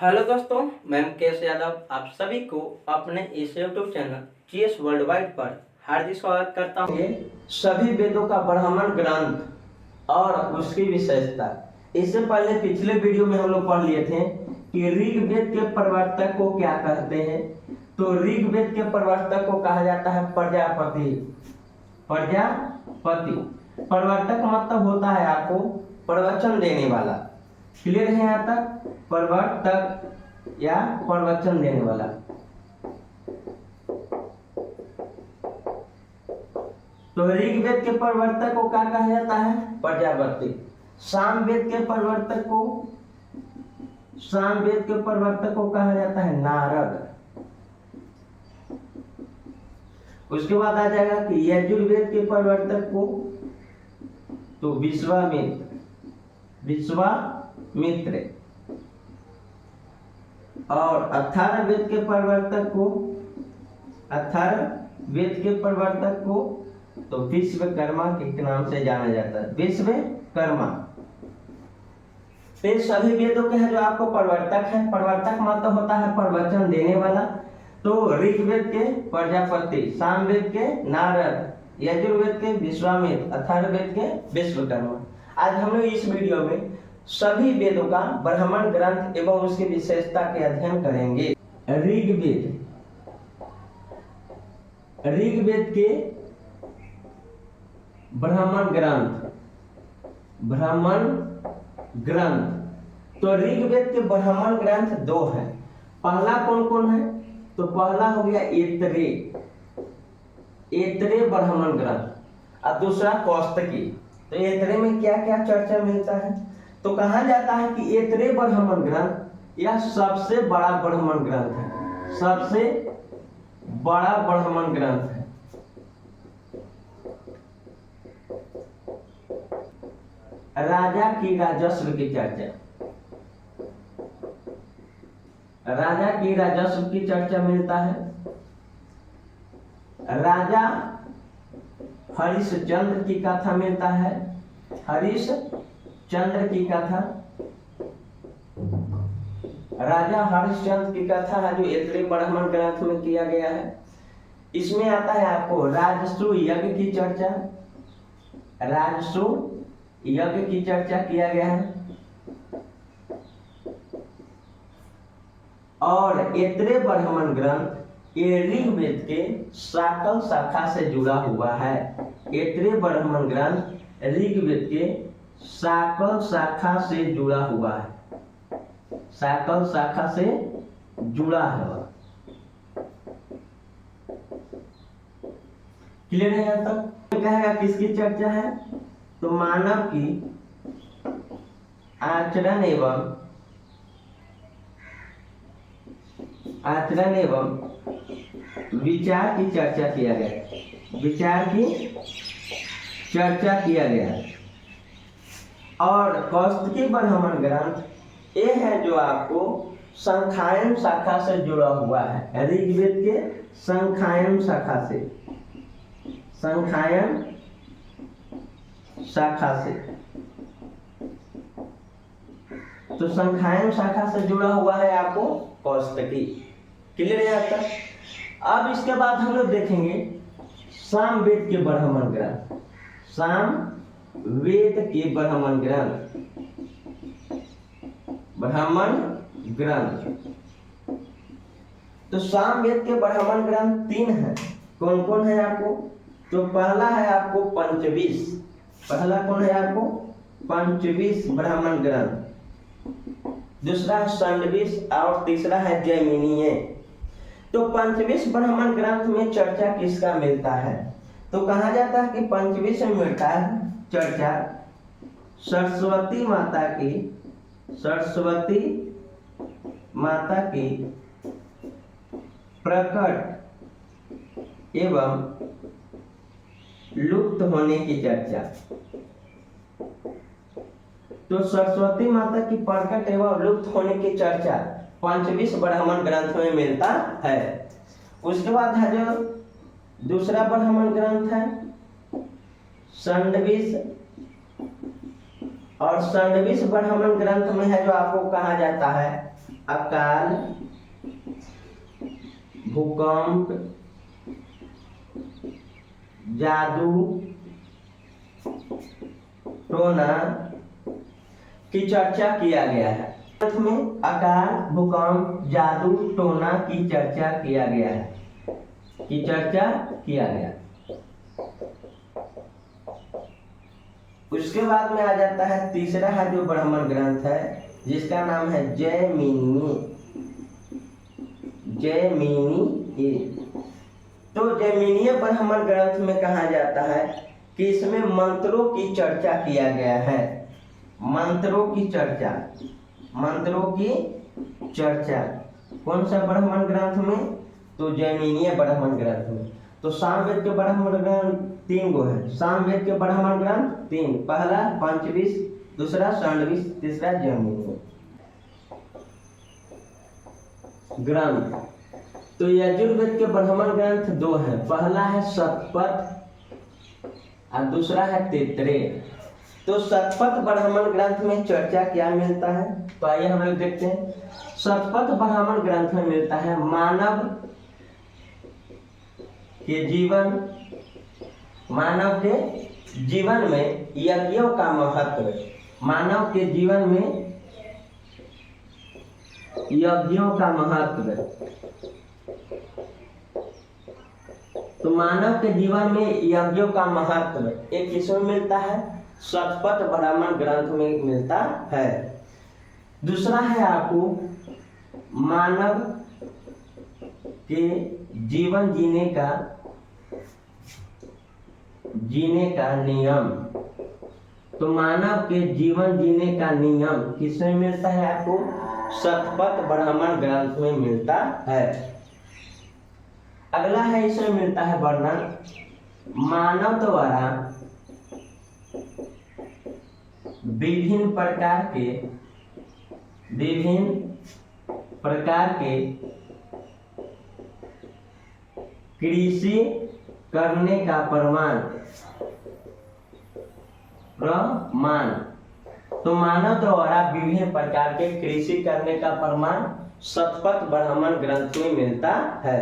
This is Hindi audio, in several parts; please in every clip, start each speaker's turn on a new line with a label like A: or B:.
A: हेलो दोस्तों, मैं मुकेश यादव आप सभी को अपने इस YouTube channel GS world wide पर हार्दिक स्वागत करता हूँ। सभी वेदों का ब्राह्मण ग्रंथ और उसकी विशेषता। इससे पहले पिछले वीडियो में हम लोग पढ़ लिए थे कि ऋग्वेद के प्रवर्तक को क्या कहते हैं। तो ऋग्वेद के प्रवर्तक को कहा जाता है प्रजापति। प्रजापति प्रवर्तक मतलब होता है आपको प्रवचन देने वाला। क्लियर है यहाँ तक? प्रवर्तक या प्रवचन देने वाला। तो ऋग्वेद के प्रवर्तक को क्या कहा जाता है? प्रजापति। सामवेद के प्रवर्तक को कहा जाता है नारद। उसके बाद आ जाएगा कि यजुर्वेद के प्रवर्तक को तो विश्वामित्र। और अथर्ववेद के प्रवर्तक को तो विश्वकर्मा के नाम से जाना जाता है। विश्वकर्मा। तो सभी वेदों के हैं जो आपको प्रवर्तक है। प्रवर्तक मतलब होता है प्रवचन देने वाला। तो ऋग्वेद के प्रजापति, सामवेद के नारद, यजुर्वेद के विश्वामित्र, अथर्ववेद के विश्वकर्मा। आज हम लोग इस वीडियो में सभी वेदों का ब्राह्मण ग्रंथ एवं उसकी विशेषता के अध्ययन करेंगे। ऋग्वेद के ब्राह्मण ग्रंथ। तो ऋग्वेद के ब्राह्मण ग्रंथ दो हैं। पहला कौन कौन है? तो पहला हो गया ऐतरेय ब्राह्मण ग्रंथ और दूसरा कौस्तकी। तो ऐतरेय में क्या क्या चर्चा मिलता है? तो कहा जाता है कि ऐतरेय ब्राह्मण ग्रंथ यह सबसे बड़ा ब्राह्मण ग्रंथ है। सबसे बड़ा ब्राह्मण ग्रंथ है। राजा की राजस्व की चर्चा मिलता है। राजा हरिश्चंद्र की कथा मिलता है। हरिश्चंद्र की कथा, राजा हरिश्चंद्र की कथा है जो ऐतरेय ब्राह्मण ग्रंथ में किया गया है। इसमें आता है आपको राजसू यज्ञ की चर्चा किया गया है। और ऐतरेय ब्राह्मण ग्रंथ ऋग्वेद के साकल शाखा से जुड़ा हुआ है। ऐतरेय ब्राह्मण ग्रंथ ऋग्वेद के साकल शाखा से जुड़ा हुआ है। साकल शाखा से जुड़ा है। क्लियर है यहाँ तक? कहेगा किसकी चर्चा है? तो मानव की आचरण एवं विचार की चर्चा किया गया। और कौस्तकी ब्राह्मण ग्रंथ ये है जो आपको संखायन शाखा से जुड़ा हुआ है। ऋग्वेद के संखायन शाखा से। तो संखायन शाखा से जुड़ा हुआ है आपको कौस्तकी। क्लियर है यहाँ तक? अब इसके बाद हम लोग देखेंगे सामवेद के ब्राह्मण ग्रंथ। तो सामवेद के ब्राह्मण ग्रंथ तीन हैं। कौन कौन है आपको? तो पहला है आपको पंचविश। पहला कौन है आपको? पंचविश ब्राह्मण ग्रंथ। दूसरा है षण्डविश और तीसरा है जैमिनीय। तो पंचविश ब्राह्मण ग्रंथ में चर्चा किसका मिलता है? तो कहा जाता है कि पंचविश में मिलता है चर्चा सरस्वती माता की प्रकट एवं लुप्त होने की चर्चा। तो सरस्वती माता की प्रकट एवं लुप्त होने की चर्चा पंचविश ब्राह्मण ग्रंथ में मिलता है। उसके बाद है जो दूसरा ब्राह्मण ग्रंथ है षण्डविश और षण्डविश ब्राह्मण ग्रंथ में है जो आपको कहा जाता है अकाल, भूकंप, जादू, टोना की चर्चा किया गया है। ग्रंथ में अकाल, भूकंप, जादू, टोना की चर्चा किया गया है, की चर्चा किया गया। उसके बाद में आ जाता है तीसरा है जो ब्राह्मण ग्रंथ है जिसका नाम है जैमिनी। जैमिनी। तो जैमिनीय ब्राह्मण ग्रंथ में कहा जाता है कि इसमें मंत्रों की चर्चा किया गया है। मंत्रों की चर्चा, मंत्रों की चर्चा कौन सा ब्राह्मण ग्रंथ में? तो जैमिनीय ब्राह्मण ग्रंथ में। तो सामवेद के ब्राह्मण ग्रंथ 3 गो है। सामवेद के ब्राह्मण ग्रंथ 3, पहला पंचविश, दूसरा षण्डविश, तीसरा जैमिनीय ग्रंथ। तो यजुर्वेद के ब्राह्मण ग्रंथ 2 है, पहला है शतपथ और दूसरा है तैत्तिरीय। तो शतपथ ब्राह्मण ग्रंथ में चर्चा क्या मिलता है? तो आइए हम लोग देखते हैं। शतपथ ब्राह्मण ग्रंथ में मिलता है मानव के जीवन, मानव के जीवन में यज्ञों का महत्व, मानव के जीवन में यज्ञों का महत्व। तो मानव के जीवन में यज्ञों का महत्व एक किसमें मिलता है? शतपथ ब्राह्मण ग्रंथ में मिलता है। दूसरा है आपको मानव के जीवन जीने का नियम। तो मानव के जीवन जीने का नियम किसमें मिलता है आपको? शतपथ ब्राह्मण ग्रंथ में मिलता है। अगला है इसमें मिलता है वर्णन मानव द्वारा विभिन्न प्रकार के कृषि करने का प्रमाण। तो मानव द्वारा विभिन्न प्रकार के कृषि करने का प्रमाण शतपथ ब्राह्मण ग्रंथ में मिलता है।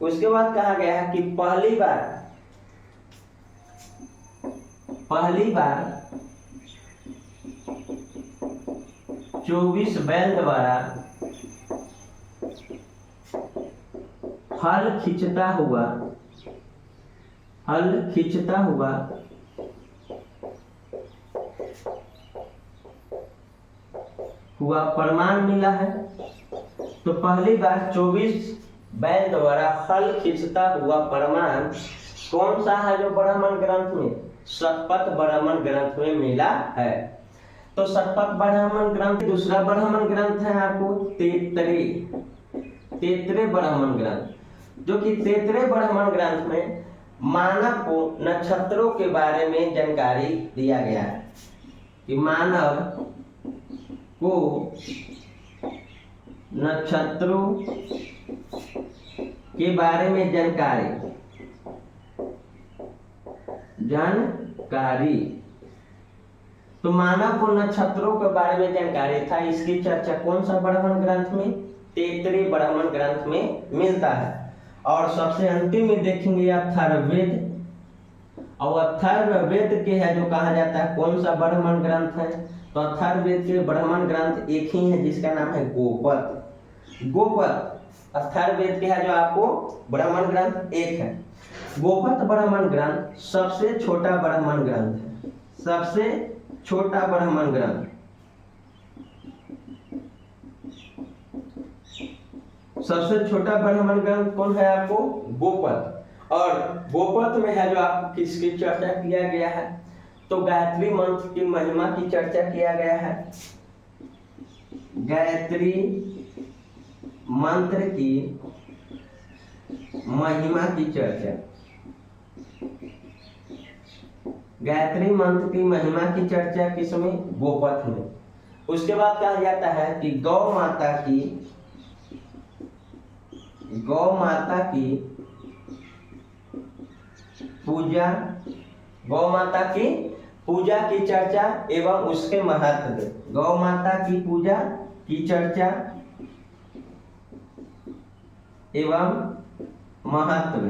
A: उसके बाद कहा गया है कि पहली बार 24 बैल द्वारा हल खींचता हुआ प्रमाण मिला है। तो पहली बार 24 बैल द्वारा हल खींचता हुआ प्रमाण कौन सा है जो ब्राह्मण ग्रंथ में? शतपथ ब्राह्मण ग्रंथ में मिला है। तो शतपथ ब्राह्मण ग्रंथ। दूसरा ब्राह्मण ग्रंथ है आपको तैत्तिरीय ब्राह्मण ग्रंथ, जो कि तैत्तिरीय ब्राह्मण ग्रंथ में मानव को नक्षत्रों के बारे में जानकारी दिया गया है कि मानव को नक्षत्रों के बारे में जानकारी। तो मानव को नक्षत्रों के बारे में जानकारी था। इसकी चर्चा कौन सा ब्राह्मण ग्रंथ में? तैत्तिरीय ब्राह्मण ग्रंथ में मिलता है। और सबसे अंतिम में देखेंगे अथर्ववेद। और अथर्ववेद के है जो कहा जाता है कौन सा ब्राह्मण ग्रंथ है? तो अथर्ववेद के ब्राह्मण ग्रंथ एक ही है जिसका नाम है गोपथ। अथर्ववेद के है जो आपको ब्राह्मण ग्रंथ एक है। गोपथ ब्राह्मण ग्रंथ सबसे छोटा ब्राह्मण ग्रंथ है। सबसे छोटा ब्राह्मण ग्रंथ। सबसे छोटा ब्राह्मण ग्रंथ कौन है आपको? गोपथ। और गोपथ में है जो आपको किसकी चर्चा किया गया है? तो गायत्री मंत्र की महिमा की चर्चा किया गया है। गायत्री मंत्र की महिमा की चर्चा, गायत्री मंत्र की महिमा की चर्चा किसमें? गोपथ में। उसके बाद कहा जाता है कि गौ माता की पूजा, गौ माता की पूजा की चर्चा एवं उसके महत्व। गौ माता की पूजा की चर्चा एवं महत्व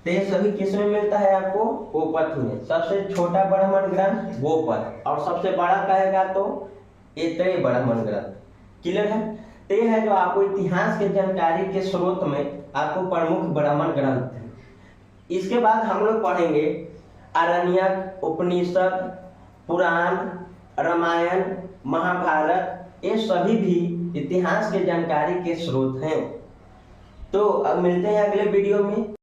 A: तो ये सभी किस में मिलता है आपको? गोपथ में। सबसे छोटा ब्राह्मण ग्रंथ गोपथ और सबसे बड़ा कहेगा तो ऐतरेय ब्राह्मण ग्रंथ। क्लियर है? तो ये है जो आपको इतिहास के जानकारी के स्रोत में आपको प्रमुख ब्राह्मण ग्रंथ है। इसके बाद हम लोग पढ़ेंगे आरण्यक, उपनिषद, पुराण, रामायण, महाभारत, ये सभी भी इतिहास के जानकारी के स्रोत हैं। तो अब मिलते हैं अगले वीडियो में।